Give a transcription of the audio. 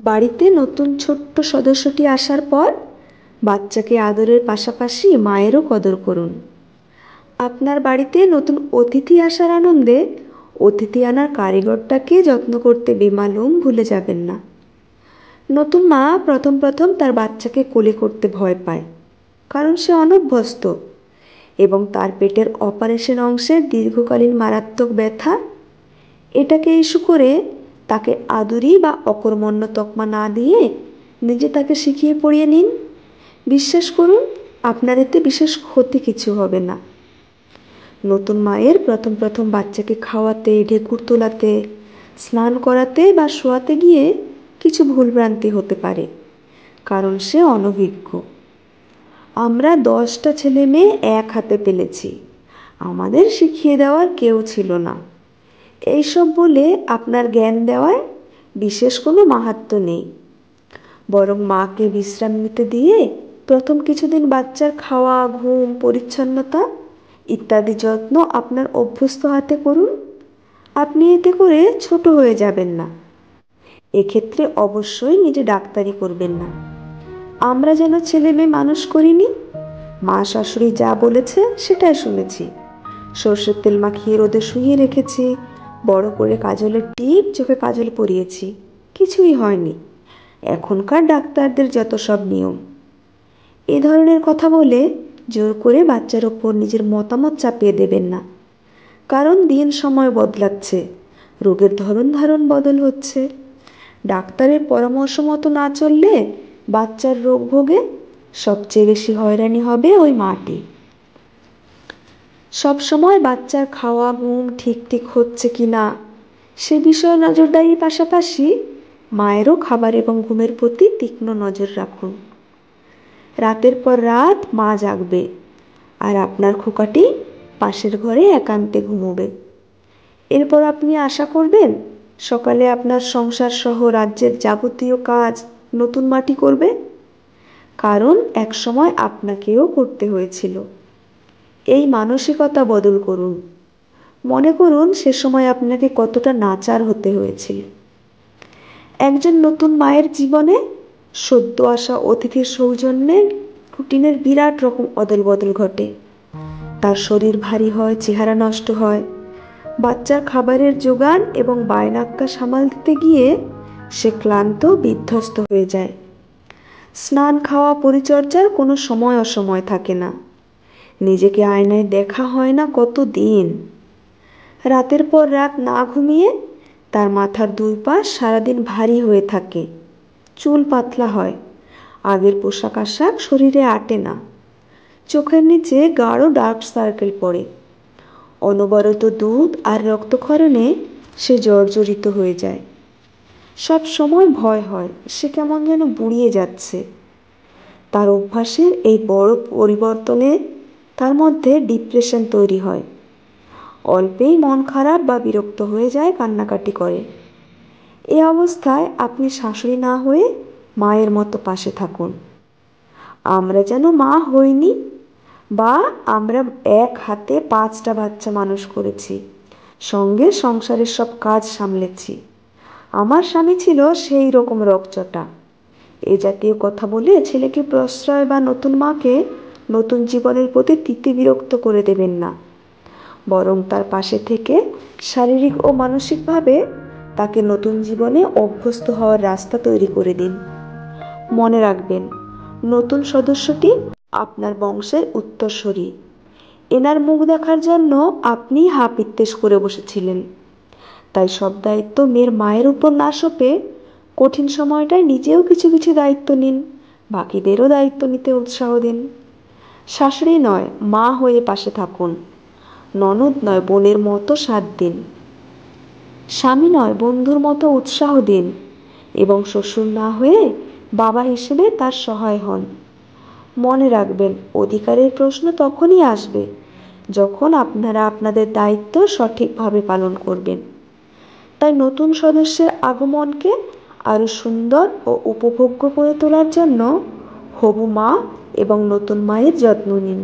বাড়িতে নতুন ছোট্ট সদস্যটি আসার পর বাচ্চাকে আদরের পাশাপাশি মায়েরও কদর করুন। আপনার বাড়িতে নতুন অতিথি আসার আনন্দে অতিথি আনার কারিগরটাকে যত্ন করতে বেমালুম ভুলে যাবেন না। নতুন মা প্রথম প্রথম তার বাচ্চাকে কোলে করতে ভয় পায়, কারণ সে অনভ্যস্ত এবং তার পেটের অপারেশন অংশের দীর্ঘকালীন মারাত্মক ব্যথা। এটাকে ইস্যু করে তাকে আদুরি বা অকর্মণ্য তকমা না দিয়ে নিজে তাকে শিখিয়ে পড়িয়ে নিন। বিশ্বাস করুন, আপনার এতে বিশেষ ক্ষতি কিছু হবে না। নতুন মায়ের প্রথম প্রথম বাচ্চাকে খাওয়াতে, ঢেকুর তোলাতে, স্নান করাতে বা শোয়াতে গিয়ে কিছু ভুলভ্রান্তি হতে পারে, কারণ সে অনভিজ্ঞ। আমরা 10টা ছেলে মেয়ে এক হাতে পেলেছি, আমাদের শিখিয়ে দেওয়ার কেউ ছিল না, এইসব বলে আপনার জ্ঞান দেওয়ায় বিশেষ কোনো মাহাত্ম্য নেই। বরং মাকে বিশ্রাম নিতে দিয়ে প্রথম কিছুদিন বাচ্চার খাওয়া, ঘুম, পরিচ্ছন্নতা ইত্যাদি যত্ন আপনার অভ্যস্ত হাতে করুন। আপনি এতে করে ছোট হয়ে যাবেন না। এক্ষেত্রে অবশ্যই নিজে ডাক্তারি করবেন না। আমরা যেন ছেলে মেয়ে মানুষ করিনি, মা শাশুড়ি যা বলেছে সেটাই শুনেছি। সর্ষের তেল মাখিয়ে রোদে শুইয়ে রেখেছি, বড় করে কাজলের টিপ চোখে কাজল পরিয়েছি, কিছুই হয়নি। এখনকার ডাক্তারদের যত সব নিয়ম। এ ধরনের কথা বলে জোর করে বাচ্চার ওপর নিজের মতামত চাপিয়ে দেবেন না, কারণ দিন সময় বদলাচ্ছে, রোগের ধরন ধারণ বদল হচ্ছে। ডাক্তারের পরামর্শ মতো না চললে বাচ্চার রোগ ভোগে সবচেয়ে বেশি হয়রানি হবে ওই মাটি। সবসময় বাচ্চার খাওয়া, ঘুম ঠিক ঠিক হচ্ছে কি না সে বিষয়ে নজরদারির পাশাপাশি মায়েরও খাবার এবং ঘুমের প্রতি তীক্ষ্ণ নজর রাখুন। রাতের পর রাত মা জাগবে, আর আপনার খোকাটি পাশের ঘরে একান্তে ঘুমোবে। এরপর আপনি আশা করবেন সকালে আপনার সংসার সহ রাজ্যের যাবতীয় কাজ নতুন মাটি করবে, কারণ একসময় আপনাকেও করতে হয়েছিল। এই মানসিকতা বদল করুন। মনে করুন সে সময় আপনাকে কতটা নাচার হতে হয়েছিল। একজন নতুন মায়ের জীবনে সদ্য আসা অতিথির সৌজন্যে রুটিনের বিরাট রকম অদল বদল ঘটে। তার শরীর ভারী হয়, চেহারা নষ্ট হয়। বাচ্চার খাবারের জোগান এবং বায়নাক্কা সামাল দিতে গিয়ে সে ক্লান্ত, বিধ্বস্ত হয়ে যায়। স্নান, খাওয়া, পরিচর্যার কোনো সময় অসময় থাকে না। নিজেকে আয়নায় দেখা হয় না কত দিন। রাতের পর রাত না ঘুমিয়ে তার মাথার 2 পাশ সারাদিন ভারী হয়ে থাকে, চুল পাতলা হয়, আগের পোশাক আশাক শরীরে আটে না, চোখের নিচে গাঢ় ডার্ক সার্কেল পড়ে। অনবরত দুধ আর রক্তক্ষরণে সে জর্জরিত হয়ে যায়। সব সময় ভয় হয় সে কেমন যেন বুড়িয়ে যাচ্ছে। তার অভ্যাসের এই বড় পরিবর্তনে তার মধ্যে ডিপ্রেশন তৈরি হয়। অল্পেই মন খারাপ বা বিরক্ত হয়ে যায়, কান্নাকাটি করে। এ অবস্থায় আপনি শাশুড়ি না হয়ে মায়ের মতো পাশে থাকুন। আমরা যেন মা হইনি, বা আমরা এক হাতে 5টা বাচ্চা মানুষ করেছি, সঙ্গে সংসারের সব কাজ সামলেছি। আমার স্বামী ছিল সেই রকম রকচটা। এ জাতীয় কথা বলে ছেলেকে প্রশ্রয় বা নতুন মাকে নতুন জীবনের প্রতি বিরক্ত করে দেবেন না, বরং তার পাশে থেকে শারীরিক ও মানসিকভাবে তাকে নতুন জীবনে অভ্যস্ত হওয়ার রাস্তা তৈরি করে দিন। মনে রাখবেন, নতুন সদস্যটি আপনার বংশের উত্তরসূরি। এনার মুখ দেখার জন্য আপনি হা পিত্তেশ করে বসেছিলেন। তাই সব দায়িত্ব মেয়ের মায়ের উপর না সঁপে কঠিন সময়টায় নিজেও কিছু কিছু দায়িত্ব নিন, বাকিদেরও দায়িত্ব নিতে উৎসাহ দিন। শাশুড়ি নয়, মা হয়ে পাশে থাকুন। ননদ নয়, বোনের মতো সাথ দিন। স্বামী নয়, বন্ধুর মতো উৎসাহ দিন, এবং শ্বশুর না হয়ে বাবা হিসেবে তার সহায় হন। মনে রাখবেন, অধিকারের প্রশ্ন তখনই আসবে যখন আপনারা আপনাদের দায়িত্ব সঠিকভাবে পালন করবেন। তাই নতুন সদস্যের আগমনকে আরও সুন্দর ও উপভোগ্য করে তোলার জন্য হবু মা এবং নতুন মায়ের যত্ন নিন।